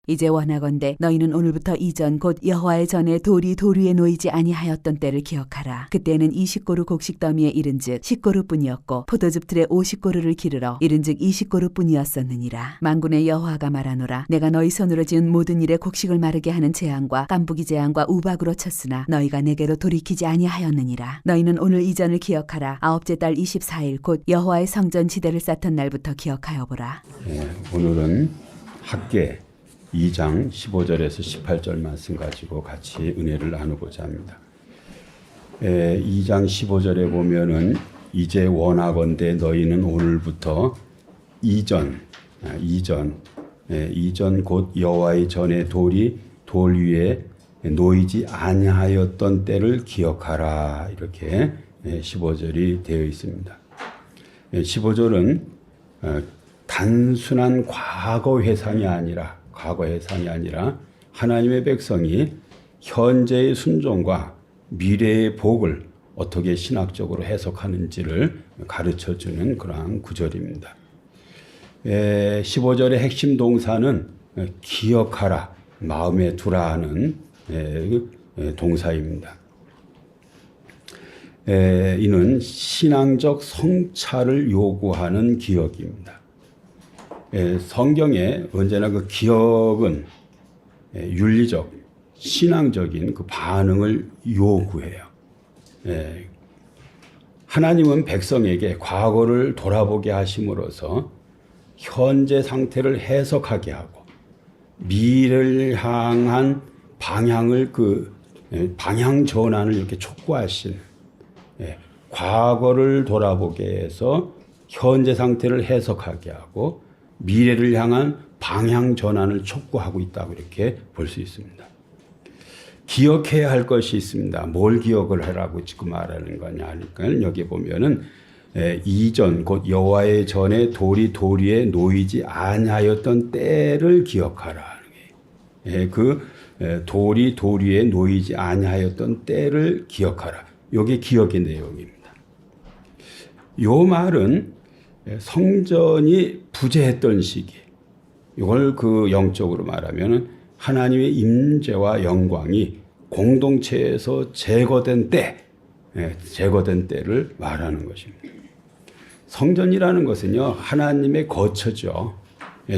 이제 원하건대 너희는 오늘부터 이전 곧 여호와의 전에 돌이 돌 위에 놓이지 아니하였던 때를 기억하라. 그때는 20고루 곡식 더미에 이른즉 10고루뿐이었고 포도즙 틀에 50고루를 기르러 이른즉 20고루뿐이었었느니라. 만군의 여호와가 말하노라. 내가 너희 손으로 지은 모든 일에 곡식을 마르게 하는 재앙과 깐부기 재앙과 우박으로 쳤으나 너희가 내게로 돌이키지 아니하였느니라. 너희는 오늘 이전을 기억하라. 아홉째 달 24일 곧 여호와의 성전 지대를 쌓던 날부터 기억하여 보라. 오늘은 학개 2장 15절에서 18절 말씀 가지고 같이 은혜를 나누고자 합니다. 2장 15절에 보면은 이제 원하건대 너희는 오늘부터 이전 곧 여호와의 전에 돌이 돌 위에 놓이지 아니하였던 때를 기억하라. 이렇게 15절이 되어 있습니다. 15절은 단순한 과거 회상이 아니라 하나님의 백성이 현재의 순종과 미래의 복을 어떻게 신학적으로 해석하는지를 가르쳐주는 그러한 구절입니다. 15절의 핵심 동사는 기억하라, 마음에 두라 하는 동사입니다. 이는 신앙적 성찰을 요구하는 기억입니다. 성경에 언제나 그 기억은 윤리적, 신앙적인 그 반응을 요구해요. 하나님은 백성에게 과거를 돌아보게 하심으로써 현재 상태를 해석하게 하고 미래를 향한 방향을 방향 전환을 이렇게 촉구하시는 과거를 돌아보게 해서 현재 상태를 해석하게 하고 미래를 향한 방향 전환을 촉구하고 있다고 이렇게 볼 수 있습니다. 기억해야 할 것이 있습니다. 뭘 기억을 하라고 지금 말하는 거냐 하니까 여기 보면은 이전 곧 여호와의 전에 돌이 돌 위에 놓이지 아니하였던 때를 기억하라. 그 돌이 돌 위에 놓이지 아니하였던 때를 기억하라. 이게 기억의 내용입니다. 요 말은 성전이 부재했던 시기, 이걸 그 영적으로 말하면 하나님의 임재와 영광이 공동체에서 제거된 때를 말하는 것입니다. 성전이라는 것은요, 하나님의 거처죠.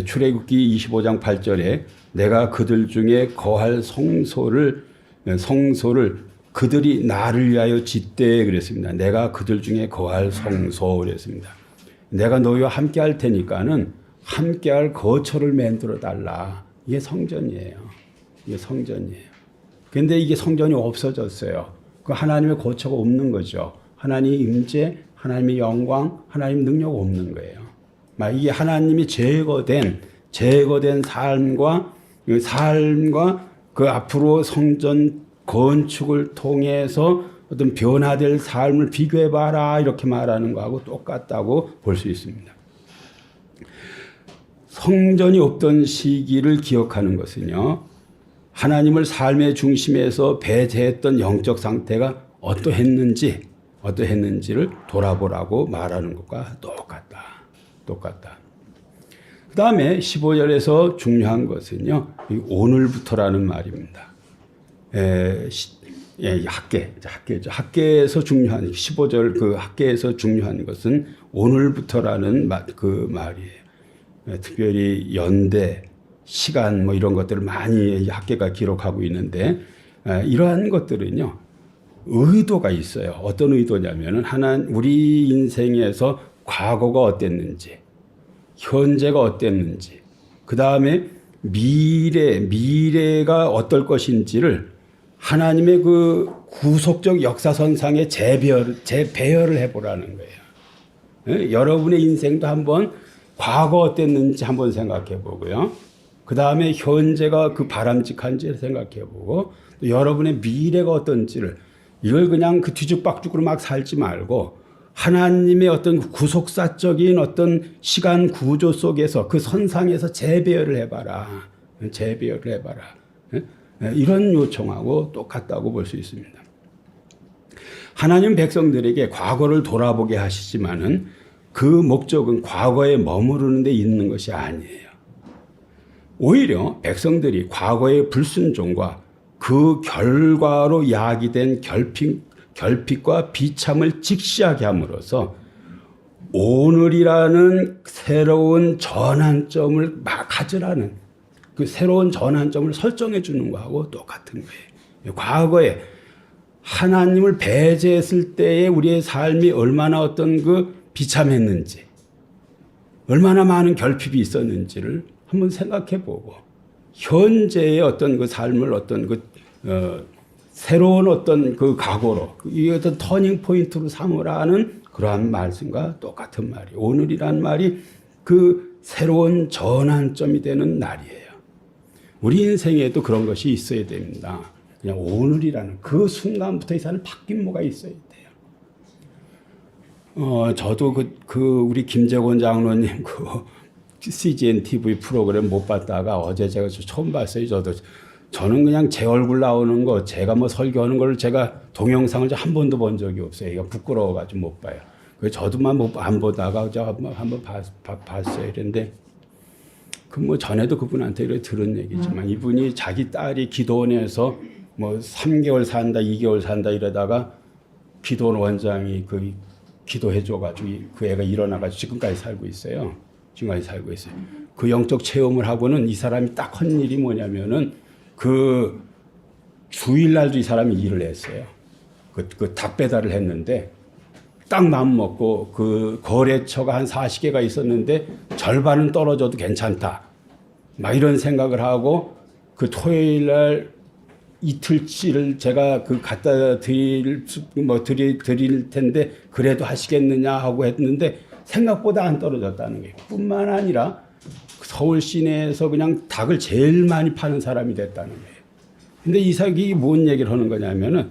출애굽기 25장 8절에 내가 그들 중에 거할 성소를 그들이 나를 위하여 짓되 그랬습니다. 내가 그들 중에 거할 성소 그랬습니다. 내가 너희와 함께 할 테니까는 함께 할 거처를 만들어 달라. 이게 성전이에요. 그런데 이게 성전이 없어졌어요. 그 하나님의 거처가 없는 거죠. 하나님의 임재, 하나님의 영광, 하나님의 능력 없는 거예요. 이게 하나님이 제거된 삶과 그 앞으로 성전 건축을 통해서 어떤 변화될 삶을 비교해봐라 이렇게 말하는 거하고 똑같다고 볼 수 있습니다. 성전이 없던 시기를 기억하는 것은요, 하나님을 삶의 중심에서 배제했던 영적 상태가 어떠했는지를 돌아보라고 말하는 것과 똑같다. 그 다음에 15절에서 중요한 것은요, 오늘부터라는 말입니다. 학계죠. 학계에서 중요한 15절 그 학계에서 중요한 것은 오늘부터라는 그 말이에요. 특별히 연대, 시간 이런 것들을 많이 학계가 기록하고 있는데 이러한 것들은요 의도가 있어요. 어떤 의도냐면은 우리 인생에서 과거가 어땠는지, 현재가 어땠는지, 그 다음에 미래가 어떨 것인지를 하나님의 그 구속적 역사선상에 재배열을 해보라는 거예요. 여러분의 인생도 한번 과거 어땠는지 한번 생각해 보고요. 그 다음에 현재가 그 바람직한지를 생각해 보고 또 여러분의 미래가 어떤지를 이걸 그냥 그 뒤죽박죽으로 막 살지 말고 하나님의 어떤 구속사적인 어떤 시간 구조 속에서 그 선상에서 재배열을 해봐라. 이런 요청하고 똑같다고 볼 수 있습니다. 하나님 백성들에게 과거를 돌아보게 하시지만은 그 목적은 과거에 머무르는 데 있는 것이 아니에요. 오히려 백성들이 과거의 불순종과 그 결과로 야기된 결핍과 비참을 직시하게 함으로써 오늘이라는 새로운 전환점을 가져라는 그 새로운 전환점을 설정해 주는 거하고 똑같은 거예요. 과거에 하나님을 배제했을 때의 우리의 삶이 얼마나 어떤 그 비참했는지, 얼마나 많은 결핍이 있었는지를 한번 생각해 보고, 현재의 어떤 그 삶을 어떤 새로운 어떤 그 각오로, 이 어떤 터닝 포인트로 삼으라는 그러한 말씀과 똑같은 말이, 오늘이란 말이 그 새로운 전환점이 되는 날이에요. 우리 인생에도 그런 것이 있어야 됩니다. 그냥 오늘이라는 그 순간부터 이 사람 바뀐 뭐가 있어야 돼요. 저도 우리 김재곤 장로님 CGN TV 프로그램 못 봤다가 어제 제가 처음 봤어요. 저는 그냥 제 얼굴 나오는 거, 제가 뭐 설교하는 걸 제가 동영상을 한 번도 본 적이 없어요. 이거 부끄러워가지고 못 봐요. 그래서 저도만 안 보다가 제가 한번 봤어요. 그런데 뭐 전에도 그분한테 이렇게 들은 얘기지만 이분이 자기 딸이 기도원에서 뭐 3개월 산다, 2개월 산다 이러다가 기도원 원장이 그 기도해줘가지고 그 애가 일어나가지고 지금까지 살고 있어요. 그 영적 체험을 하고는 이 사람이 딱 한 일이 뭐냐면은 그 주일날도 이 사람이 일을 했어요. 그 닭 배달을 했는데 딱 마음 먹고 그 거래처가 한 40개가 있었는데 절반은 떨어져도 괜찮다. 막 이런 생각을 하고 그 토요일날 이틀치를 제가 갖다 드릴 텐데 그래도 하시겠느냐 하고 했는데 생각보다 안 떨어졌다는 거예요. 뿐만 아니라 서울 시내에서 그냥 닭을 제일 많이 파는 사람이 됐다는 거예요. 근데 이삭이 뭔 얘기를 하는 거냐면은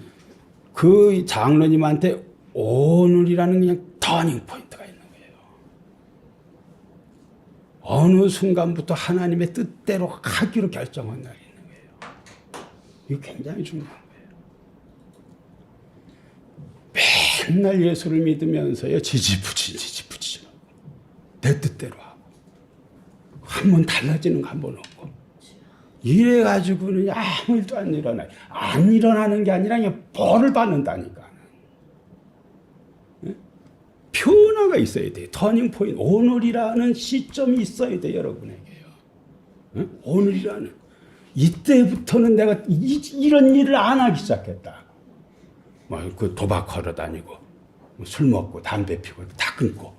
그 장로님한테 오늘이라는 그냥 터닝 포인트가 있는 거예요. 어느 순간부터 하나님의 뜻대로 하기로 결정한 날이 있는 거예요. 이거 굉장히 중요한 거예요. 맨날 예수를 믿으면서요, 지지부진 내 뜻대로 하고 한 번 달라지는 거 한 번 없고 이래가지고는 아무 일도 안 일어나요. 안 일어나는 게 아니라 그냥 벌을 받는다니까. 변화가 있어야 돼요. 터닝 포인트. 오늘이라는 시점이 있어야 돼요, 여러분에게요. 오늘이라는. 이때부터는 내가 이런 일을 안 하기 시작했다. 그 도박하러 다니고, 술 먹고, 담배 피고, 다 끊고.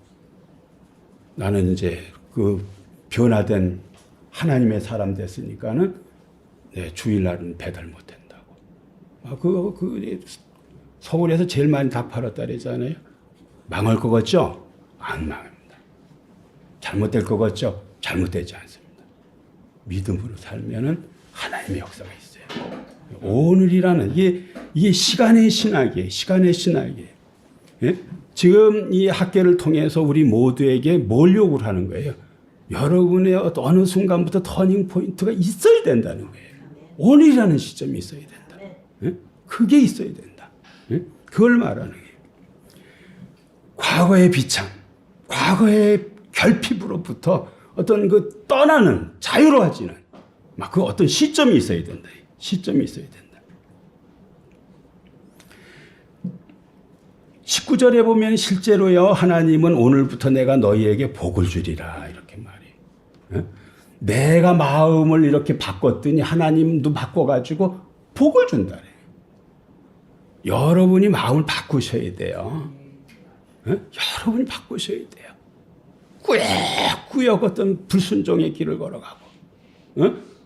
나는 이제 그 변화된 하나님의 사람 됐으니까는 주일날은 배달 못 한다고. 서울에서 제일 많이 닭 팔았다 그러잖아요. 망할 것 같죠? 안 망합니다. 잘못될 것 같죠? 잘못되지 않습니다. 믿음으로 살면은 하나님의 역사가 있어요. 오늘이라는 이게 시간의 신학이에요. 시간의 신학이에요. 예? 지금 이 학계를 통해서 우리 모두에게 뭘 요구를 하는 거예요? 여러분의 어느 순간부터 터닝 포인트가 있어야 된다는 거예요. 오늘이라는 시점이 있어야 된다. 예? 그게 있어야 된다. 예? 그걸 말하는 거예요. 과거의 비참, 과거의 결핍으로부터 어떤 그 떠나는, 자유로워지는 그 어떤 시점이 있어야 된다. 시점이 있어야 된다. 19절에 보면 실제로요, 하나님은 오늘부터 내가 너희에게 복을 주리라 이렇게 말해요. 내가 마음을 이렇게 바꿨더니 하나님도 바꿔가지고 복을 준다래. 여러분이 마음을 바꾸셔야 돼요. 여러분이 바꾸셔야 돼요. 꾸역꾸역 어떤 불순종의 길을 걸어가고,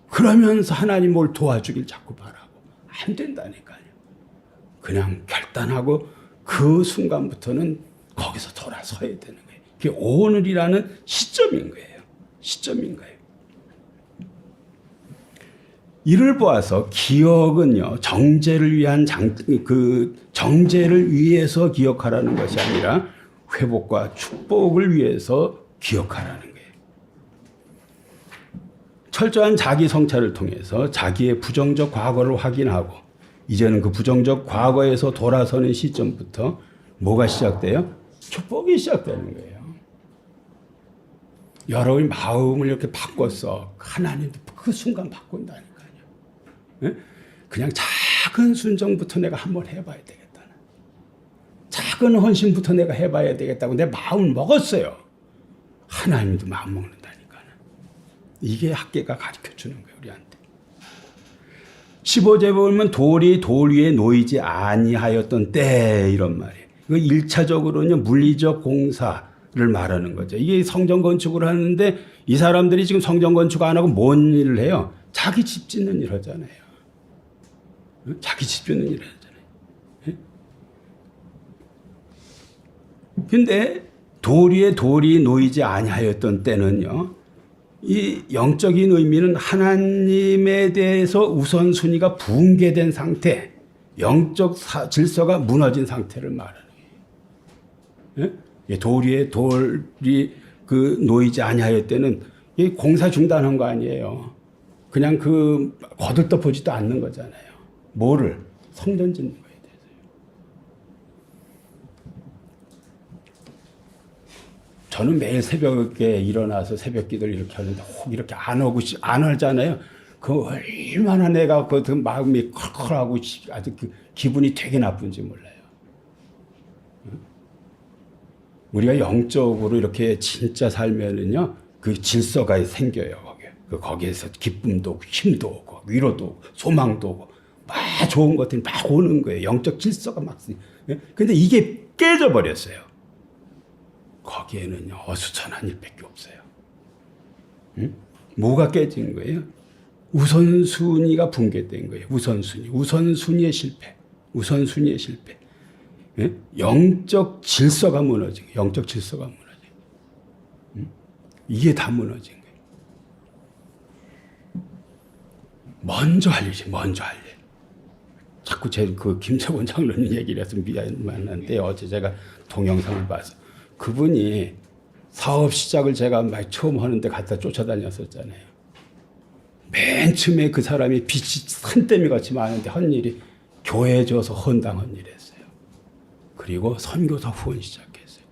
그러면서 하나님 뭘 도와주길 자꾸 바라고. 안 된다니까요. 그냥 결단하고 그 순간부터는 거기서 돌아서야 되는 거예요. 그게 오늘이라는 시점인 거예요. 시점인 거예요. 이를 보아서 기억은요, 정죄를 위해서 기억하라는 것이 아니라 회복과 축복을 위해서 기억하라는 거예요. 철저한 자기 성찰을 통해서 자기의 부정적 과거를 확인하고 이제는 그 부정적 과거에서 돌아서는 시점부터 뭐가 시작돼요? 축복이 시작되는 거예요. 여러분이 마음을 이렇게 바꿨어. 하나님도 그 순간 바꾼다니까요. 예? 그냥 작은 순종부터 내가 한번 해봐야 되겠다. 작은 헌신부터 내가 해봐야 되겠다고 내 마음을 먹었어요. 하나님도 마음 먹는다니까요. 이게 학계가 가르쳐주는 거예요, 우리한테. 15절에 보면 돌이 돌 위에 놓이지 아니하였던 때 이런 말이에요. 이거 1차적으로는 물리적 공사를 말하는 거죠. 이게 성전 건축을 하는데 이 사람들이 지금 성전 건축 안 하고 뭔 일을 해요? 자기 집 짓는 일 하잖아요. 자기 집 짓는 일 하잖아요. 근데 돌 위에 돌이 놓이지 아니하였던 때는요. 이 영적인 의미는 하나님에 대해서 우선순위가 붕괴된 상태, 영적 질서가 무너진 상태를 말하는 거예요. 예? 돌 위에 돌이 그 놓이지 아니하였 때는 이 공사 중단한 거 아니에요. 그냥 그 거들떠보지도 않는 거잖아요. 뭐를? 성전 짓는 거예요. 저는 매일 새벽에 일어나서 새벽 기도를 이렇게 하는데 혹 이렇게 안 하잖아요. 그 얼마나 내가 그 마음이 컬컬하고 아주 그 기분이 되게 나쁜지 몰라요. 우리가 영적으로 이렇게 진짜 살면은요, 그 질서가 생겨요. 거기에서 기쁨도 오고 힘도 오고 위로도 오고 소망도 오고 막 좋은 것들이 막 오는 거예요. 영적 질서가 막. 근데 이게 깨져 버렸어요. 거기에는요, 어수선한 일밖에 없어요. 응? 뭐가 깨진 거예요? 우선순위가 붕괴된 거예요. 우선순위의 실패. 예? 영적 질서가 무너진 거예요. 영적 질서가 무너진 거예요. 응? 이게 다 무너진 거예요. 먼저 할 일이지, 먼저 할 일. 자꾸 그 김석원 장로님 얘기를 해서 미안한데 어제 제가 동영상을 봐서 그분이 사업 시작을 제가 막 처음 하는데 갖다 쫓아다녔었잖아요. 맨 처음에 그 사람이 빚이 산더미 같이 많은데 한 일이 교회 줘서 헌당한 일이었어요. 그리고 선교사 후원 시작했어요.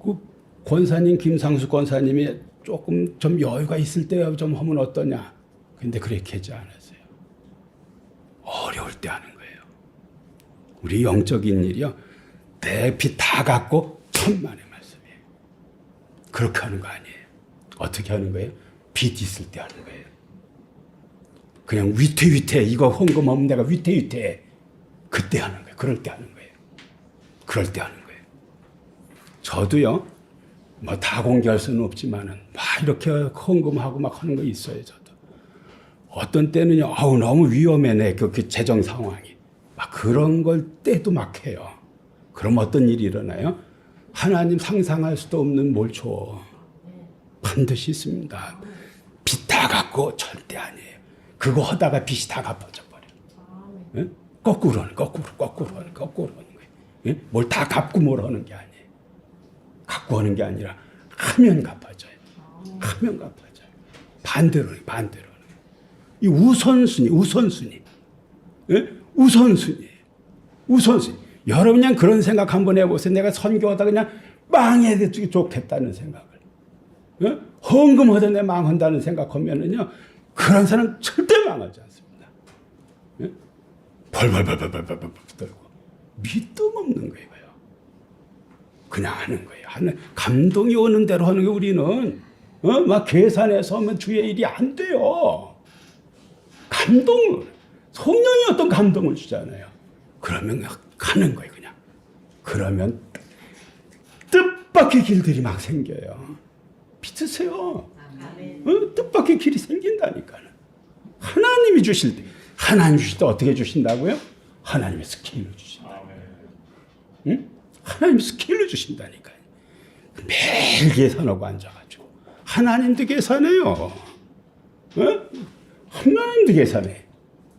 그 권사님 김상수 권사님이 조금 좀 여유가 있을 때 좀 하면 어떠냐. 근데 그렇게 하지 않았어요. 어려울 때 하는 거예요. 우리 영적인 일이요. 내 빚 다 갚고 천만의 말씀이에요. 그렇게 하는 거 아니에요. 어떻게 하는 거예요? 빚 있을 때 하는 거예요. 그냥 위태위태 이거 헌금 없는 데가 위태위태 그때 하는 거예요. 그럴 때 하는 거예요. 그럴 때 하는 거예요. 저도요. 뭐 다 공개할 수는 없지만은 막 이렇게 헌금하고 막 하는 거 있어요. 저도. 어떤 때는요. 아우 너무 위험해 내 그 재정 상황이. 막 그런 걸 때도 막 해요. 그럼 어떤 일이 일어나요? 하나님 상상할 수도 없는 뭘 줘. 반드시 있습니다. 빚 다 갚고 절대 아니에요. 그거 하다가 빚이 다 갚아져 버려. 예? 거꾸로 하는 거예요. 예? 뭘 다 갚고 뭘 하는 게 아니에요. 갖고 하는 게 아니라 하면 갚아져요. 하면 갚아져요. 반대로 하는 거예요. 이 우선순위. 예? 우선순위. 여러분 그냥 그런 생각 한번 해보세요. 내가 선교하다 그냥 망해도 좋겠다는 생각을. 예? 헌금하다 내 망한다는 생각하면은요, 그런 사람 절대 망하지 않습니다. 예? 벌벌 떨고 믿음 없는 거예요. 그냥 하는 거예요. 감동이 오는 대로 하는 게 우리는 막 계산해서 하면 주의 일이 안 돼요. 성령이 어떤 감동을 주잖아요. 그러면 가는 거예요, 그냥. 그러면 뜻밖의 길들이 막 생겨요. 믿으세요. 뜻밖의 길이 생긴다니까. 하나님이 주실 때, 어떻게 주신다고요? 하나님의 스케일로 주신다. 응? 하나님 스케일로 주신다니까요. 매일 계산하고 앉아가지고. 하나님도 계산해요. 하나님도 계산해.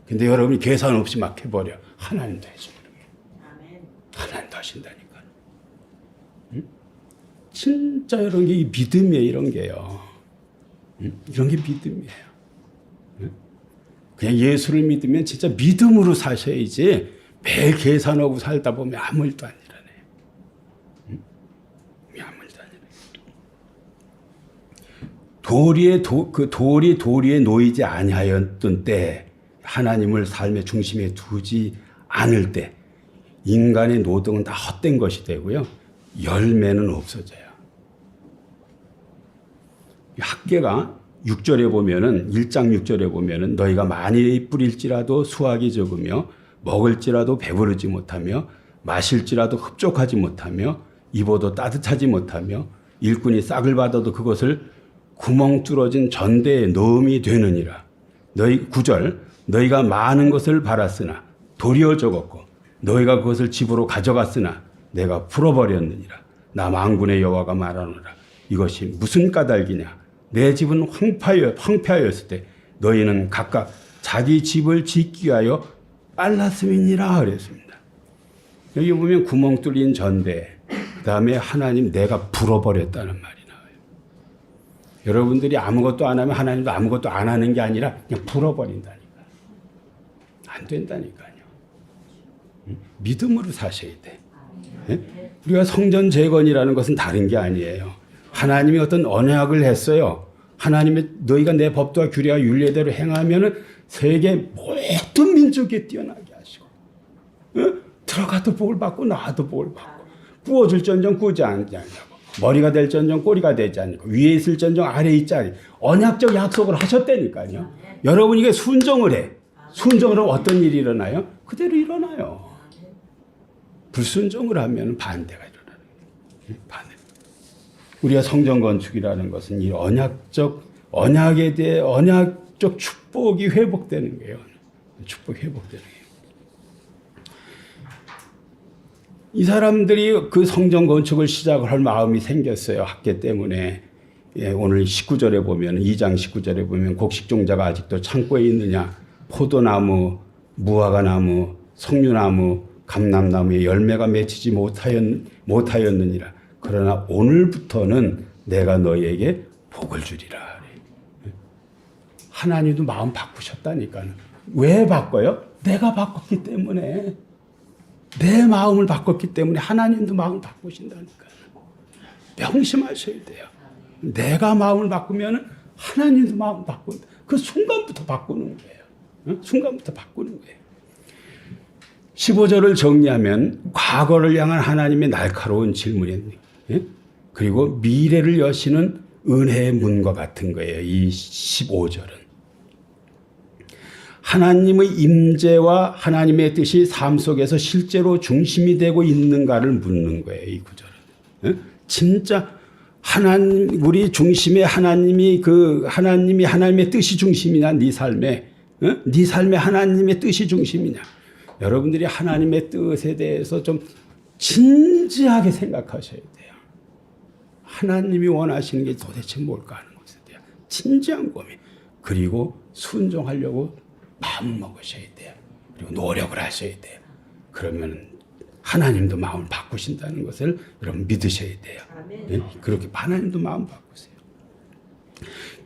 근데 여러분이 계산 없이 막 해버려. 하나님도 해줘요. 하나님도 하신다니까. 응? 진짜 이런 게 믿음이에요. 이런 게요. 응? 이런 게 믿음이에요. 응? 그냥 예수를 믿으면 진짜 믿음으로 사셔야지 매일 계산하고 살다 보면 아무 일도 안 일어나요. 응? 아무 일도 안 일어나요. 그 돌이 도리에 놓이지 아니하였던 때, 하나님을 삶의 중심에 두지 않을 때 인간의 노동은 다 헛된 것이 되고요. 열매는 없어져요. 학계가 6절에 보면은 1장 6절에 보면은 너희가 많이 뿌릴지라도 수확이 적으며 먹을지라도 배부르지 못하며 마실지라도 흡족하지 못하며 입어도 따뜻하지 못하며 일꾼이 싹을 받아도 그것을 구멍 뚫어진 전대에 넣음이 되느니라. 너희 9절 너희가 많은 것을 바랐으나 도리어 적었고 너희가 그것을 집으로 가져갔으나 내가 풀어버렸느니라. 나 만군의 여호와가 말하노라. 이것이 무슨 까닭이냐. 내 집은 황폐하였을 때 너희는 각각 자기 집을 짓기 위하여 빨랐음이니라 그랬습니다. 여기 보면 구멍 뚫린 전대, 그 다음에 하나님 내가 풀어버렸다는 말이 나와요. 여러분들이 아무것도 안 하면 하나님도 아무것도 안 하는 게 아니라 그냥 풀어버린다니까요. 안 된다니까요. 믿음으로 사셔야 돼. 우리가 성전 재건이라는 것은 다른 게 아니에요. 하나님이 어떤 언약을 했어요. 하나님의 너희가 내 법도와 규례와 율례대로 행하면은 세계 모든 민족에 뛰어나게 하시고, 들어가도 복을 받고 나와도 복을 받고, 구워줄전정 구우지 않냐고, 머리가 될전정 꼬리가 되지 않고, 위에 있을전정 아래에 있지 않고, 언약적 약속을 하셨다니까요. 여러분 이게 순종을 해. 순종을 하면 어떤 일이 일어나요? 그대로 일어나요. 불순종을 하면 반대가 일어나는 거예요. 반대. 우리가 성전 건축이라는 것은 이 언약에 대해 언약적 축복이 회복되는 거예요. 축복이 회복되는 거예요. 이 사람들이 그 성전 건축을 시작을 할 마음이 생겼어요. 학계 때문에. 예, 오늘 19절에 보면 2장 19절에 보면 곡식종자가 아직도 창고에 있느냐, 포도나무, 무화과나무, 석류나무, 감람나무에 열매가 맺히지 못하였느니라. 그러나 오늘부터는 내가 너희에게 복을 주리라. 하나님도 마음 바꾸셨다니까요. 왜 바꿔요? 내가 바꿨기 때문에. 내 마음을 바꿨기 때문에 하나님도 마음을 바꾸신다니까요. 명심하셔야 돼요. 내가 마음을 바꾸면 하나님도 마음을 바꾼다. 그 순간부터 바꾸는 거예요. 순간부터 바꾸는 거예요. 15절을 정리하면 과거를 향한 하나님의 날카로운 질문이, 그리고 미래를 여시는 은혜의 문과 같은 거예요. 이 15절은. 하나님의 임재와 하나님의 뜻이 삶 속에서 실제로 중심이 되고 있는가를 묻는 거예요. 이 구절은. 진짜 우리 중심에 하나님이 하나님의 뜻이 중심이냐, 네 삶에 하나님의 뜻이 중심이냐. 여러분들이 하나님의 뜻에 대해서 좀 진지하게 생각하셔야 돼요. 하나님이 원하시는 게 도대체 뭘까 하는 것에 대한 진지한 고민. 그리고 순종하려고 마음 먹으셔야 돼요. 그리고 노력을 하셔야 돼요. 그러면 하나님도 마음을 바꾸신다는 것을 여러분 믿으셔야 돼요. 네? 그렇게 하나님도 마음 바꾸세요.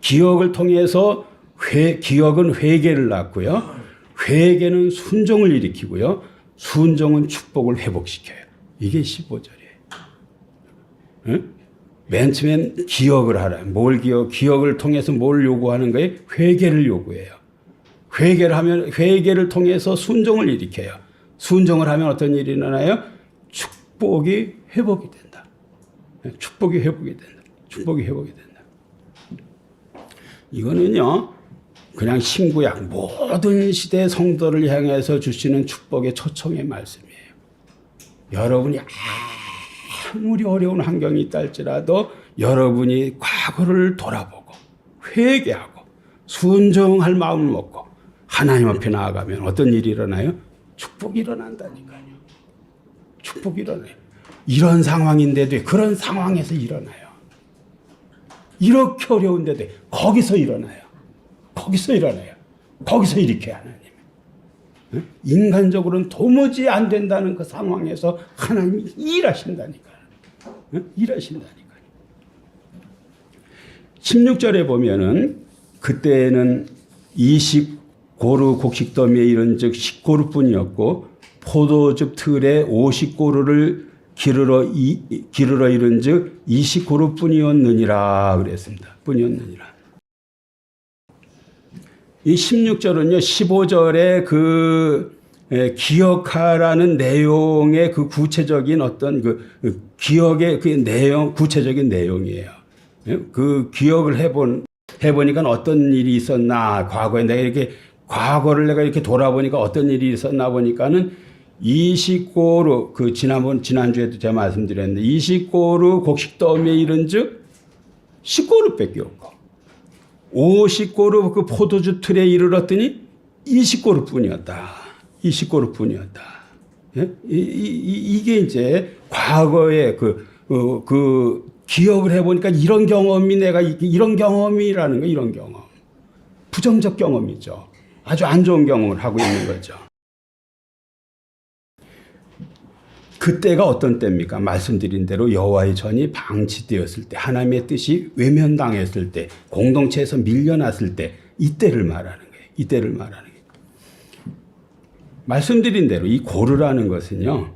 기억을 통해서 기억은 회개를 낳고요. 회개는 순종을 일으키고요. 순종은 축복을 회복시켜요. 이게 15절이에요. 응? 맨 처음엔 기억을 하라. 기억을 통해서 뭘 요구하는 거예요? 회개를 요구해요. 회개를 통해서 순종을 일으켜요. 순종을 하면 어떤 일이 일어나요? 축복이 회복이 된다. 축복이 회복이 된다. 축복이 회복이 된다. 이거는요, 그냥 신구약 모든 시대 성도를 향해서 주시는 축복의 초청의 말씀이에요. 여러분이 아무리 어려운 환경이 있다 할지라도 여러분이 과거를 돌아보고 회개하고 순종할 마음을 먹고 하나님 앞에 나아가면 어떤 일이 일어나요? 축복이 일어난다니까요. 축복이 일어나요. 이런 상황인데도 그런 상황에서 일어나요. 이렇게 어려운데도 거기서 일어나요. 거기서 일어나요. 거기서 일으켜요, 하나님. 인간적으로는 도무지 안 된다는 그 상황에서 하나님이 일하신다니까요. 일하신다니까요. 16절에 보면은 그때는 20고루 곡식더미에 이른즉 10고루뿐이었고 포도즙 틀에 50고루를 기르러 이른즉 29루뿐이었느니라 그랬습니다. 뿐이었느니라. 이 16절은요, 15절에 기억하라는 내용의 그 구체적인 어떤 그 기억의 그 내용, 구체적인 내용이에요. 그 기억을 해보니까 어떤 일이 있었나, 과거에 과거를 내가 이렇게 돌아보니까 어떤 일이 있었나 보니까는 29루, 지난주에도 제가 말씀드렸는데, 29루 곡식더미에 이른즉 19루밖에 없고, 50고루 그 포도주 틀에 이르렀더니 20고루 뿐이었다. 20고루 뿐이었다. 예? 이게 이제 과거에 기억을 해보니까 이런 경험이 이런 경험이라는 거, 이런 경험. 부정적 경험이죠. 아주 안 좋은 경험을 하고 있는 거죠. 그때가 어떤 때입니까? 말씀드린 대로 여호와의 전이 방치되었을 때, 하나님의 뜻이 외면당했을 때, 공동체에서 밀려났을 때, 이때를 말하는 거예요. 이때를 말하는 거예요. 말씀드린 대로 이 고르라는 것은요,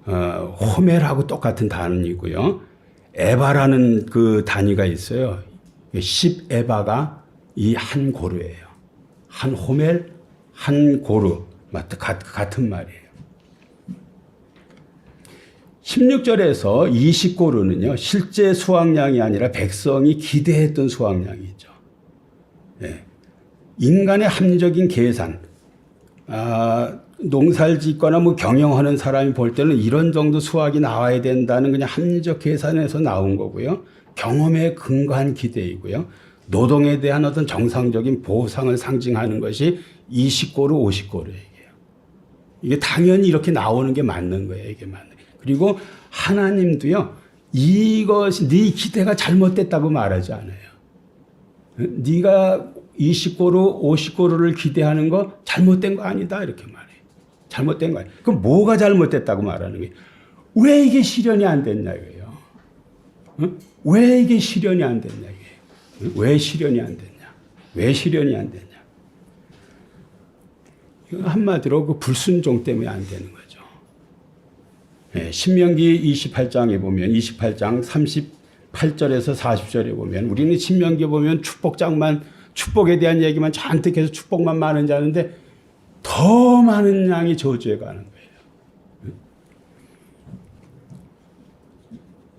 호멜하고 똑같은 단위고요. 에바라는 그 단위가 있어요. 10에바가 이 한 고르예요. 한 호멜, 한 고르. 같은 말이에요. 16절에서 20고루는요, 실제 수확량이 아니라 백성이 기대했던 수확량이죠. 예. 인간의 합리적인 계산, 농사를 짓거나 경영하는 사람이 볼 때는 이런 정도 수확이 나와야 된다는 그냥 합리적 계산에서 나온 거고요. 경험에 근거한 기대이고요. 노동에 대한 어떤 정상적인 보상을 상징하는 것이 20고루, 50고루예요. 이게 당연히 이렇게 나오는 게 맞는 거예요. 이게 맞는. 그리고 하나님도요, 이것이 네 기대가 잘못됐다고 말하지 않아요. 네가 20고루, 50고루를 기대하는 거 잘못된 거 아니다 이렇게 말해요. 잘못된 거 아니에요. 그럼 뭐가 잘못됐다고 말하는 거예요? 왜 이게 실현이 안 됐냐 이거예요. 왜 이게 실현이 안 됐냐 이거예요. 왜 실현이 안 됐냐? 왜 실현이 안 됐냐? 이거 한마디로 그 불순종 때문에 안 되는 거예요. 신명기 28장에 보면 28장 38절에서 40절에 보면 우리는 신명기에 보면 축복에 대한 얘기만 잔뜩 해서 축복만 많은 줄 아는데 더 많은 양이 저주에 가는 거예요.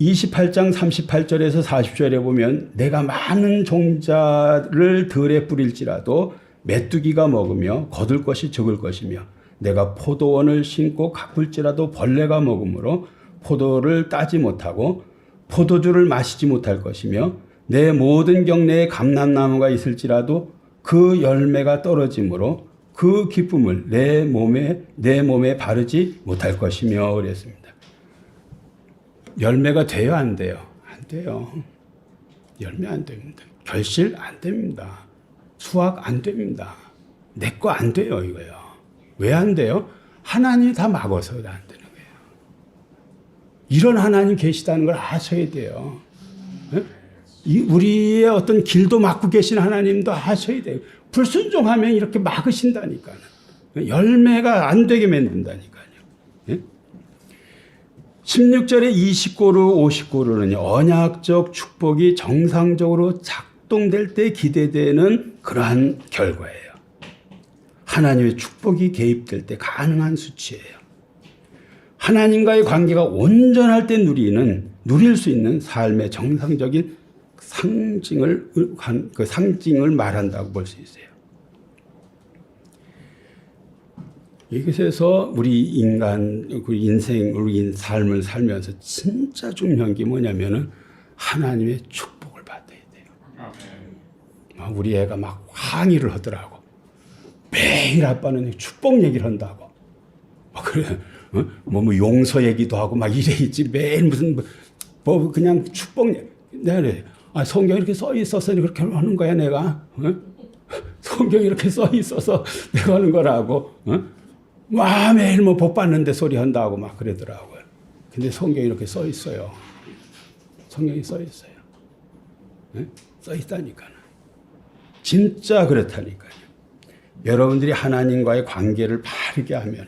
28장 38절에서 40절에 보면 내가 많은 종자를 들에 뿌릴지라도 메뚜기가 먹으며 거둘 것이 적을 것이며 내가 포도원을 심고 가꿀지라도 벌레가 먹으므로 포도를 따지 못하고 포도주를 마시지 못할 것이며 내 모든 경내에 감람나무가 있을지라도 그 열매가 떨어지므로 그 기쁨을 내 몸에 바르지 못할 것이며 그랬습니다. 열매가 돼요, 안 돼요? 안 돼요. 열매 안 됩니다. 결실 안 됩니다. 수확 안 됩니다. 내 거 안 돼요, 이거요. 왜 안 돼요? 하나님이 다 막아서 안 되는 거예요. 이런 하나님 계시다는 걸 아셔야 돼요. 우리의 어떤 길도 막고 계신 하나님도 아셔야 돼요. 불순종하면 이렇게 막으신다니까요. 열매가 안 되게 만든다니까요. 16절에 20고루, 50고루는 언약적 축복이 정상적으로 작동될 때 기대되는 그러한 결과예요. 하나님의 축복이 개입될 때 가능한 수치예요. 하나님과의 관계가 온전할 때 누릴 수 있는 삶의 정상적인 상징을 말한다고 볼 수 있어요. 이것에서 우리 우리 삶을 살면서 진짜 중요한 게 뭐냐면은 하나님의 축복을 받아야 돼요. 우리 애가 막 항의를 하더라고. 매일 아빠는 축복 얘기를 한다고. 그래, 용서 얘기도 하고 막 이래 있지. 매일 무슨, 그냥 축복 얘기. 내가 그래. 성경에 이렇게 써 있어서 그렇게 하는 거야, 내가. 성경에 이렇게 써 있어서 내가 하는 거라고. 매일 복 받는데 소리 한다고 막 그러더라고요. 근데 성경에 이렇게 써 있어요. 성경에 써 있어요. 써 있다니까요. 진짜 그렇다니까요. 여러분들이 하나님과의 관계를 바르게 하면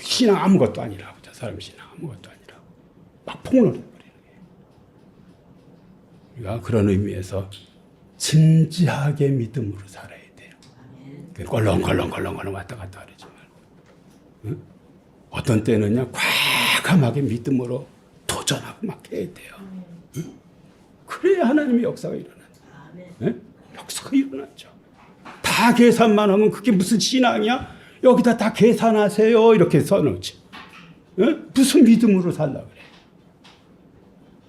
신앙 아무것도 아니라고. 저 사람 신앙 아무것도 아니라고. 막 폭로를 해버리는 거예요. 우리가 그런 의미에서 진지하게 믿음으로 살아야 돼요. 껄렁껄렁 왔다 갔다 하지 말고. 응? 어떤 때는요, 과감하게 믿음으로 도전하고 막 해야 돼요. 응? 그래야 하나님의 역사가 일어나죠. 응? 역사가 일어나죠. 다 계산만 하면 그게 무슨 신앙이야? 여기다 다 계산하세요. 이렇게 써놓지. 응? 무슨 믿음으로 살라 그래?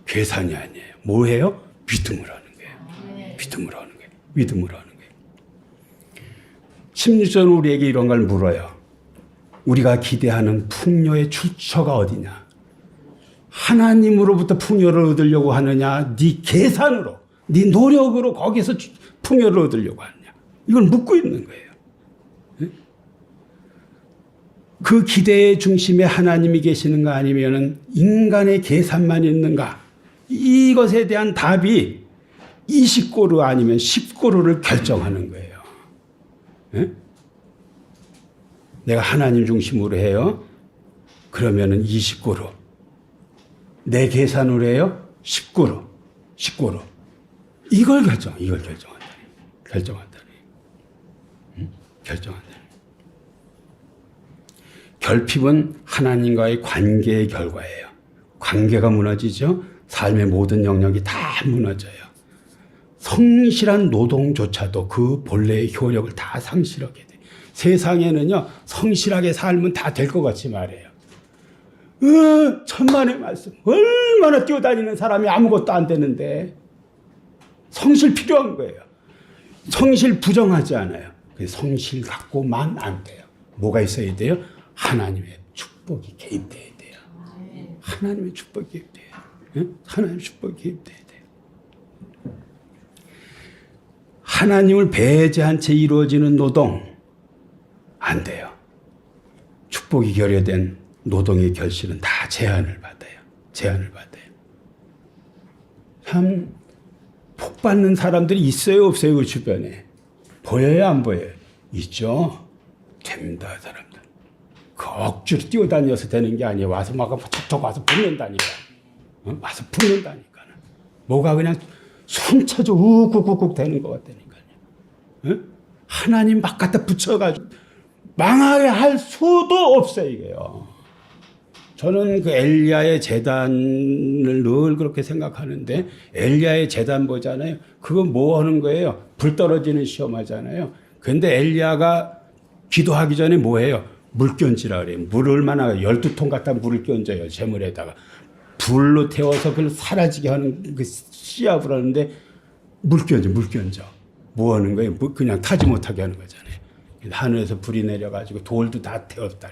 계산이 아니에요. 뭐예요? 믿음으로 하는 거예요. 믿음으로 하는 거예요. 믿음으로 하는 거예요. 심리적으로 우리에게 이런 걸 물어요. 우리가 기대하는 풍요의 출처가 어디냐? 하나님으로부터 풍요를 얻으려고 하느냐? 네 계산으로, 네 노력으로 거기서 풍요를 얻으려고 하느냐? 이걸 묻고 있는 거예요. 그 기대의 중심에 하나님이 계시는가 아니면은 인간의 계산만 있는가? 이것에 대한 답이 20고루 아니면 10고루를 결정하는 거예요. 예? 내가 하나님 중심으로 해요. 그러면은 20고루. 내 계산으로 해요. 10고루. 10고루. 이걸 결정한다. 결정한다. 결핍은 하나님과의 관계의 결과예요. 관계가 무너지죠. 삶의 모든 영역이 다 무너져요. 성실한 노동조차도 그 본래의 효력을 다 상실하게 돼요. 세상에는요, 성실하게 살면 다 될 것 같이 말해요. 천만의 말씀. 얼마나 뛰어다니는 사람이 아무것도 안 되는데. 성실 필요한 거예요. 성실 부정하지 않아요. 성실 갖고만 안 돼요. 뭐가 있어야 돼요? 하나님의 축복이 개입돼야 돼요. 하나님의 축복이 개입돼야 돼요. 응? 하나님의 축복이 개입돼야 돼요. 하나님을 배제한 채 이루어지는 노동 안 돼요. 축복이 결여된 노동의 결실은 다 제한을 받아요. 참 복 받는 사람들이 있어요, 없어요, 그 주변에? 보여요, 안 보여요? 있죠. 됩니다, 사람들. 그 억지로 뛰어다녀서 되는 게 아니에요. 와서 막 툭툭 와서 붙는다니까. 와서 붙는다니까. 뭐가 그냥 순차적 우국우국 되는 것 같다니까요. 하나님 막 갖다 붙여가지고 망하게 할 수도 없어요, 이게요. 저는 그 엘리야의 제단을 늘 그렇게 생각하는데, 엘리야의 제단 보잖아요. 그거 뭐 하는 거예요? 불 떨어지는 시험 하잖아요. 근데 엘리야가 기도하기 전에 뭐 해요? 물 견지라 그래요. 물을 얼마나 12통 갖다 물을 견져요. 재물에다가. 불로 태워서 그걸 사라지게 하는 그 시합을 하는데, 물 견져. 뭐 하는 거예요? 그냥 타지 못하게 하는 거잖아요. 하늘에서 불이 내려가지고 돌도 다 태웠다.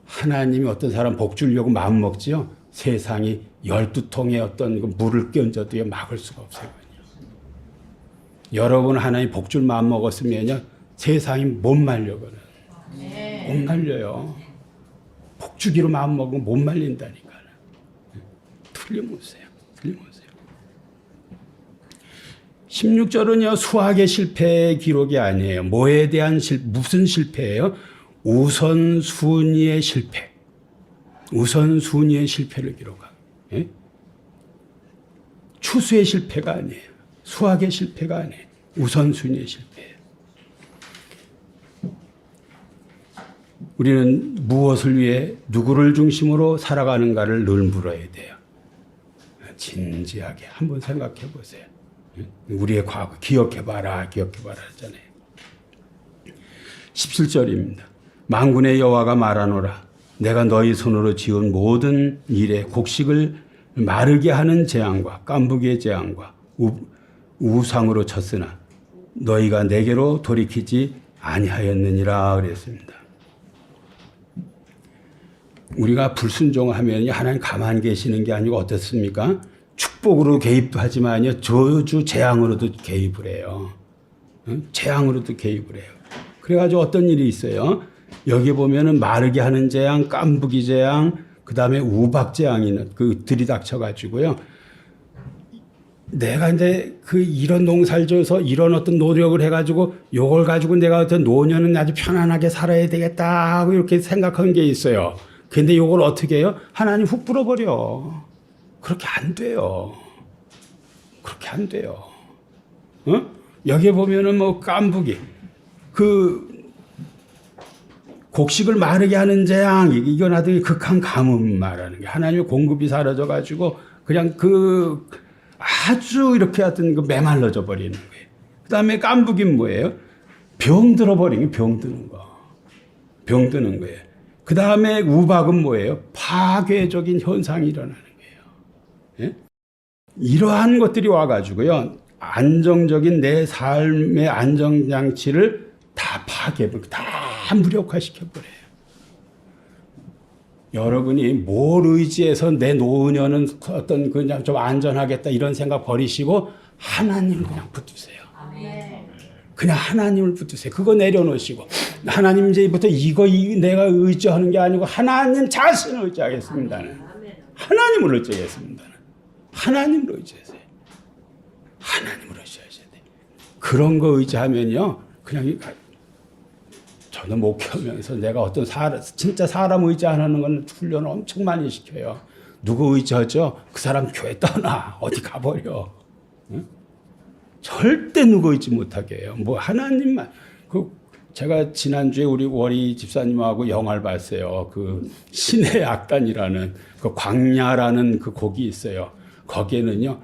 하나님이 어떤 사람 복 주려고 마음 먹지요. 세상이 12통의 어떤 그 물을 끼얹어도 막을 수가 없어요. 여러분 하나님 복 줄 마음 먹었으면요. 세상이 못 말려거든. 못 말려요. 복 주기로 마음 먹으면 못 말린다니까. 틀림없어요. 16절은요. 수학의 실패의 기록이 아니에요. 뭐에 대한 무슨 실패예요? 우선순위의 실패를 기록하고. 예? 추수의 실패가 아니에요. 수학의 실패가 아니에요. 우선순위의 실패예요. 우리는 무엇을 위해 누구를 중심으로 살아가는가를 늘 물어야 돼요. 진지하게 한번 생각해 보세요. 우리의 과거 기억해봐라 하잖아요. 17절입니다. 만군의 여호와가 말하노라. 내가 너희 손으로 지은 모든 일에 곡식을 마르게 하는 재앙과 깐부기의 재앙과 우상으로 쳤으나 너희가 내게로 돌이키지 아니하였느니라 그랬습니다. 우리가 불순종하면 하나님 가만히 계시는 게 아니고 어떻습니까? 축복으로 개입도 하지만요. 저주 재앙으로도 개입을 해요. 재앙으로도 개입을 해요. 그래가지고 어떤 일이 있어요? 여기 보면은 마르게 하는 재앙, 깐부기 재앙, 그 다음에 우박 재앙이 들이닥쳐가지고요. 내가 이제 그 이런 농사를 줘서 이런 어떤 노력을 해가지고 요걸 가지고 내가 어떤 노년은 아주 편안하게 살아야 되겠다 하고 이렇게 생각한 게 있어요. 근데 요걸 어떻게 해요? 하나님 훅 불어버려. 그렇게 안 돼요. 그렇게 안 돼요. 어? 여기 보면은 뭐 깐부기 그 곡식을 마르게 하는 재앙 이건 아주 극한 가뭄 말하는 게 하나님의 공급이 사라져 가지고 그냥 그 아주 이렇게 하여튼 그 메말라져 버리는 거예요. 그다음에 깐부기는 뭐예요? 병 들어버리는 게 병 드는 거. 병 드는 거예요. 그다음에 우박은 뭐예요? 파괴적인 현상이 일어나는 거예요. 예? 이러한 것들이 와 가지고요. 안정적인 내 삶의 안정장치를 다 파괴해버리고 다 무력화시켜버려요. 여러분이 뭘 의지해서 내 노년은 어떤 그냥 좀 안전하겠다 이런 생각 버리시고 하나님을 그냥 붙드세요. 그냥 하나님을 붙드세요. 그거 내려놓으시고 하나님 이제부터 이거 내가 의지하는 게 아니고 하나님 자신을 의지하겠습니다. 하나님을 의지하겠습니다. 하나님을 의지하세요. 하나님을 의지하셔야 돼요. 그런 거 의지하면요. 그냥 저는 목회하면서 내가 어떤 진짜 사람 의지 안 하는 건 훈련을 엄청 많이 시켜요. 누구 의지하죠? 그 사람 교회 떠나. 어디 가버려. 응? 절대 누구 의지 못하게 해요. 뭐 하나님만. 제가 지난주에 우리 월희 집사님하고 영화를 봤어요. 그 신의 악단이라는 그 광야라는 그 곡이 있어요. 거기에는요.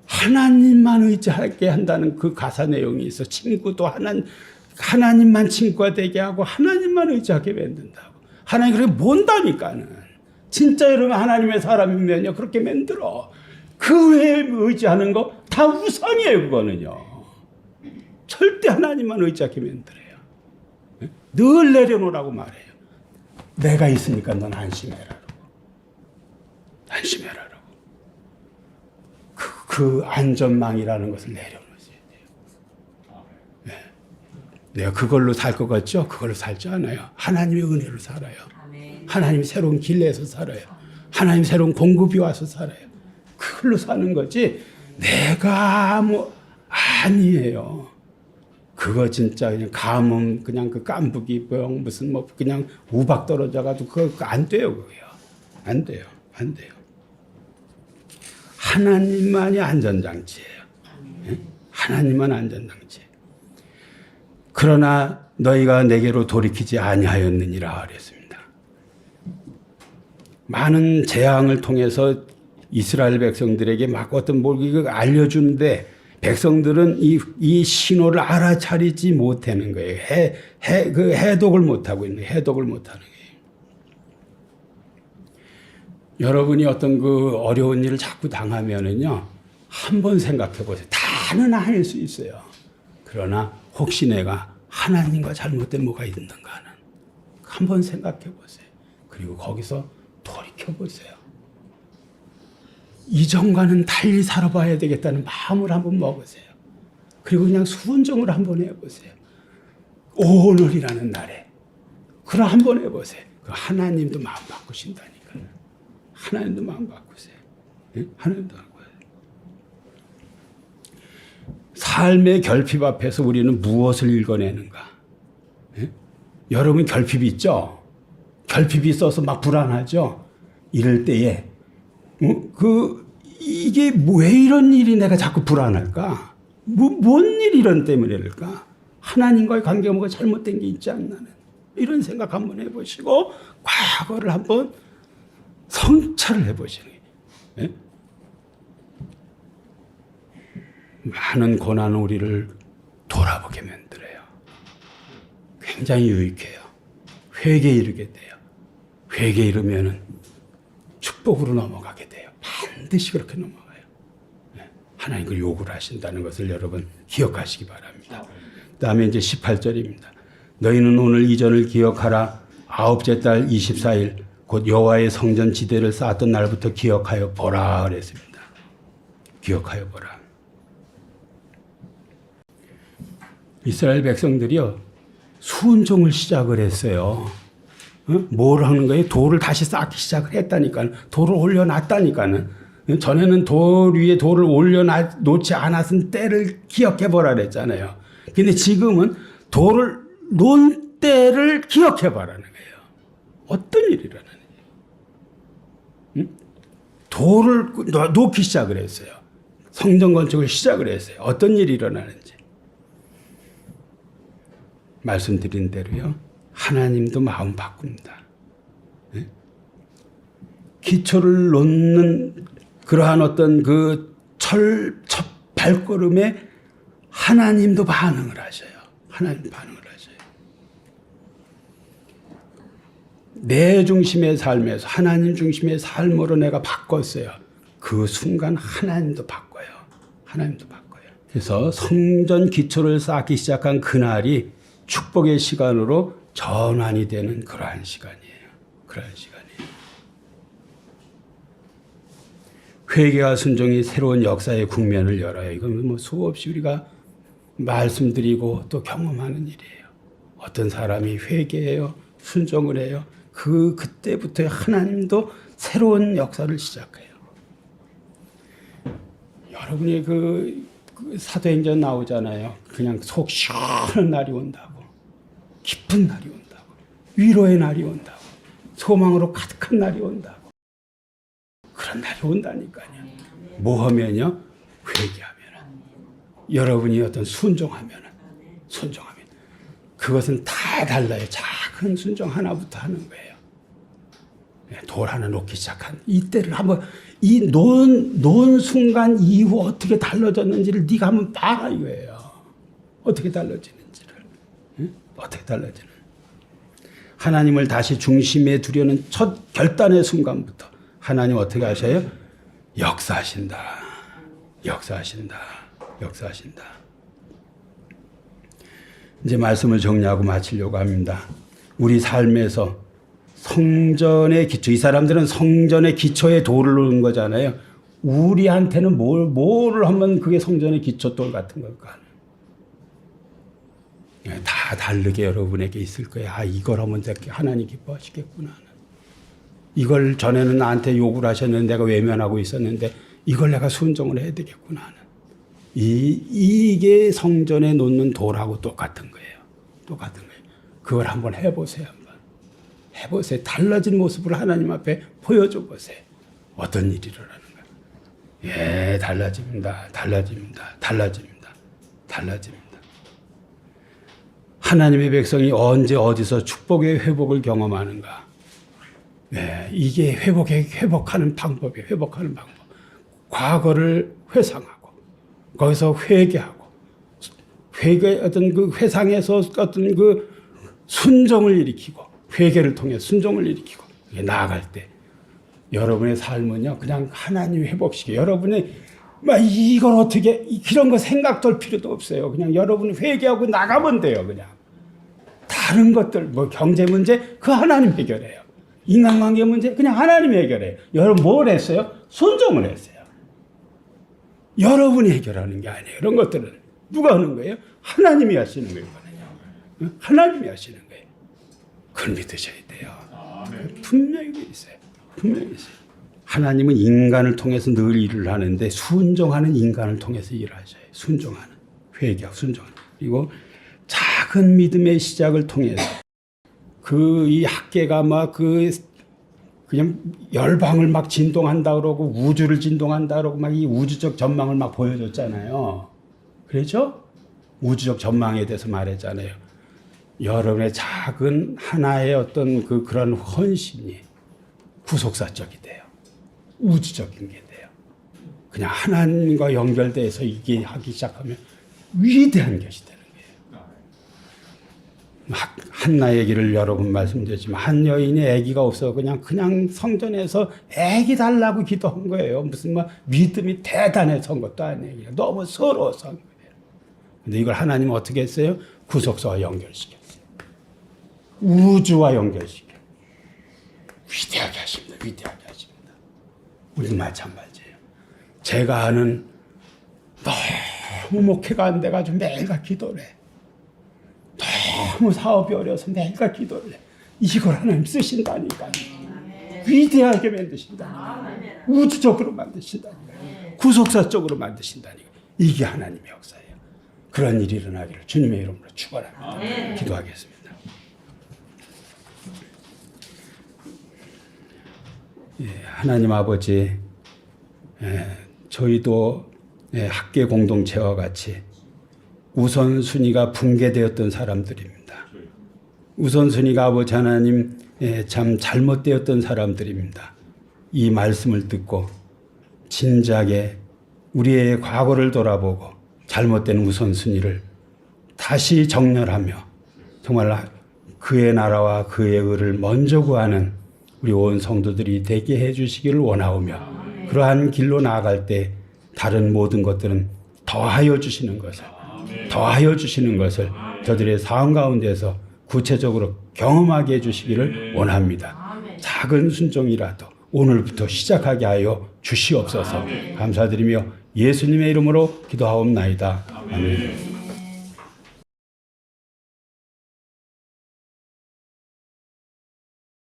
하나님만 의지하게 한다는 그 가사 내용이 있어. 친구도 하나님만 친구가 되게 하고 하나님만 의지하게 만든다고. 하나님 그렇게 못다니까는. 진짜 여러분 하나님의 사람이면요. 그렇게 만들어. 그 외에 의지하는 거 다 우상이에요. 그거는요. 절대 하나님만 의지하게 만들어요. 늘 내려놓으라고 말해요. 내가 있으니까 넌 안심해라. 안심해라. 그 안전망이라는 것을 내려놓으셔야 돼요. 네. 내가 그걸로 살 것 같죠? 그걸로 살지 않아요. 하나님의 은혜로 살아요. 하나님이 새로운 길에서 살아요. 하나님 새로운 공급이 와서 살아요. 그걸로 사는 거지 내가 뭐 아니에요. 그거 진짜 그냥 가뭄 그냥 그 깐부기 병 무슨 뭐 그냥 우박 떨어져가지고 그거 안 돼요. 그거요. 안 돼요. 안 돼요. 하나님만이 안전장치예요. 네? 하나님만 안전장치예요. 그러나 너희가 내게로 돌이키지 아니하였느니라 그랬습니다. 많은 재앙을 통해서 이스라엘 백성들에게 막 어떤 뭘 알려주는데 백성들은 이 신호를 알아차리지 못하는 거예요. 그 해독을 못하고 있는 거예요. 해독을 못하는 거예요. 여러분이 어떤 그 어려운 일을 자꾸 당하면은요, 한번 생각해 보세요. 다는 아닐 수 있어요. 그러나 혹시 내가 하나님과 잘못된 뭐가 있는가는 한번 생각해 보세요. 그리고 거기서 돌이켜 보세요. 이전과는 달리 살아봐야 되겠다는 마음을 한번 먹으세요. 그리고 그냥 순종을 한번 해보세요. 오늘이라는 날에. 그럼 한번 해보세요. 하나님도 마음 바꾸신다니까요. 하나님도 마음 바꾸세요. 네? 하나님도 바꾸세요. 삶의 결핍 앞에서 우리는 무엇을 읽어내는가? 네? 여러분 결핍이 있죠? 결핍이 있어서 막 불안하죠? 이럴 때에 이게 왜 이런 일이 내가 자꾸 불안할까? 뭔 일이 이런 때문일까? 하나님과의 관계가 뭐가 잘못된 게 있지 않나는 이런 생각 한번 해보시고 과거를 한번 성찰을 해보시는 거예요. 네? 많은 고난은 우리를 돌아보게 만들어요. 굉장히 유익해요. 회개에 이르게 돼요. 회개에 이르면은 축복으로 넘어가게 돼요. 반드시 그렇게 넘어가요. 네. 하나님 그 요구를 하신다는 것을 여러분 기억하시기 바랍니다. 그 다음에 이제 18절입니다. 너희는 오늘 이전을 기억하라. 아홉째 달 24일 곧 여호와의 성전 지대를 쌓았던 날부터 기억하여 보라 그랬습니다. 기억하여 보라. 이스라엘 백성들이요. 순종을 시작을 했어요. 뭘 하는 거예요? 돌을 다시 쌓기 시작을 했다니까는. 돌을 올려놨다니까는. 전에는 돌 위에 돌을 올려놓지 않았은 때를 기억해보라 그랬잖아요. 근데 지금은 돌을 놓은 때를 기억해보라는 거예요. 어떤 일이 일어나는지. 돌을 놓기 시작을 했어요. 성전 건축을 시작을 했어요. 어떤 일이 일어나는지. 말씀드린 대로요. 하나님도 마음 바꿉니다. 기초를 놓는 그러한 어떤 그 첫 발걸음에 하나님도 반응을 하셔요. 하나님 반응을 하셔요. 내 중심의 삶에서 하나님 중심의 삶으로 내가 바꿨어요. 그 순간 하나님도 바꿔요. 하나님도 바꿔요. 그래서 성전 기초를 쌓기 시작한 그날이 축복의 시간으로 전환이 되는 그러한 시간이에요. 그러한 시간이에요. 회개와 순종이 새로운 역사의 국면을 열어요. 이건 뭐 수없이 우리가 말씀드리고 또 경험하는 일이에요. 어떤 사람이 회개해요. 순종을 해요. 그때부터 하나님도 새로운 역사를 시작해요. 여러분이 그 사도행전 나오잖아요. 그냥 속 시원한 날이 온다고. 깊은 날이 온다고. 위로의 날이 온다고. 소망으로 가득한 날이 온다고. 그런 날이 온다니까요. 뭐 하면요? 회개하면. 여러분이 어떤 순종하면. 그것은 다 달라요. 작은 순종 하나부터 하는 거예요. 돌 하나 놓기 시작한 이때를 한번 이 놓은 순간 이후 어떻게 달라졌는지를 네가 한번 봐라 이거예요. 어떻게 달라지는지를. 어떻게 달라지는. 하나님을 다시 중심에 두려는 첫 결단의 순간부터 하나님 어떻게 하셔요? 역사하신다. 이제 말씀을 정리하고 마치려고 합니다. 우리 삶에서 성전의 기초, 이 사람들은 성전의 기초에 돌을 놓은 거잖아요. 우리한테는 뭘 하면 그게 성전의 기초 돌 같은 걸까? 다 다르게 여러분에게 있을 거예요. 이걸 하면 하나님 기뻐하시겠구나. 이걸 전에는 나한테 욕을 하셨는데 내가 외면하고 있었는데 이걸 내가 순종을 해야 되겠구나 하는. 이게 성전에 놓는 돌하고 똑같은 거예요. 그걸 한번 해보세요. 해보세요. 달라진 모습을 하나님 앞에 보여줘 보세요. 어떤 일이 일어나는 거예요. 달라집니다. 하나님의 백성이 언제 어디서 축복의 회복을 경험하는가. 이게 회복하는 방법이에요. 과거를 회상하고, 거기서 회개하고, 어떤 그 회상에서 어떤 그 순종을 일으키고, 회개를 통해 순종을 일으키고, 나아갈 때, 여러분의 삶은요, 그냥 하나님이 회복시켜요. 여러분이, 이걸 어떻게, 그런 거 생각할 필요도 없어요. 그냥 여러분이 회개하고 나가면 돼요, 그냥. 다른 것들, 경제 문제, 그 하나님 해결해요. 인간관계 문제 그냥 하나님이 해결해요. 여러분 뭘 했어요? 순종을 했어요. 여러분이 해결하는 게 아니에요. 이런 것들은 누가 하는 거예요? 하나님이 하시는 거예요. 하나님이 하시는 거예요. 그걸 믿으셔야 돼요. 분명히 있어요. 하나님은 인간을 통해서 늘 일을 하는데 순종하는 인간을 통해서 일을 하셔요. 순종하는 회개하고 순종하는. 그리고 작은 믿음의 시작을 통해서 이 학계가 그냥 열방을 막 진동한다 그러고 우주를 진동한다 그러고 이 우주적 전망을 막 보여줬잖아요. 그렇죠? 우주적 전망에 대해서 말했잖아요. 여러분의 작은 하나의 어떤 그런 헌신이 구속사적이 돼요. 우주적인 게 돼요. 그냥 하나님과 연결돼서 이게 하기 시작하면 위대한 것이 돼요. 한나 얘기를 여러 번 말씀드렸지만 한 여인이 아기가 없어 그냥 성전에서 아기 달라고 기도한 거예요. 무슨 믿음이 대단해서 한 것도 아니에요. 너무 서러워서 한 거예요. 근데 이걸 하나님은 어떻게 했어요? 구속사와 연결시켰어요. 우주와 연결시켜요. 위대하게 하십니다. 우리도 마찬가지예요. 제가 아는 너무 목회가 안 돼가지고 매일같이 기도를 해. 너무 사업이 어려워서 매일같이 기도를 해. 이걸 하나님 쓰신다니까요. 위대하게 만드신다. 우주적으로 만드신다. 구속사적으로 만드신다니. 이게 하나님의 역사예요. 그런 일이 일어나기를 주님의 이름으로 축원합니다. 기도하겠습니다. 예, 하나님 아버지, 저희도 학계 공동체와 같이 우선순위가 붕괴되었던 사람들입니다. 우선순위가 아버지 하나님 참 잘못되었던 사람들입니다. 이 말씀을 듣고 진작에 우리의 과거를 돌아보고 잘못된 우선순위를 다시 정렬하며 정말 그의 나라와 그의 의를 먼저 구하는 우리 온 성도들이 되게 해주시기를 원하오며 그러한 길로 나아갈 때 다른 모든 것들은 더하여 주시는 것을 저들의 삶 가운데서 구체적으로 경험하게 해주시기를 원합니다. 작은 순종이라도 오늘부터 시작하게 하여 주시옵소서. 감사드리며 예수님의 이름으로 기도하옵나이다. 아멘.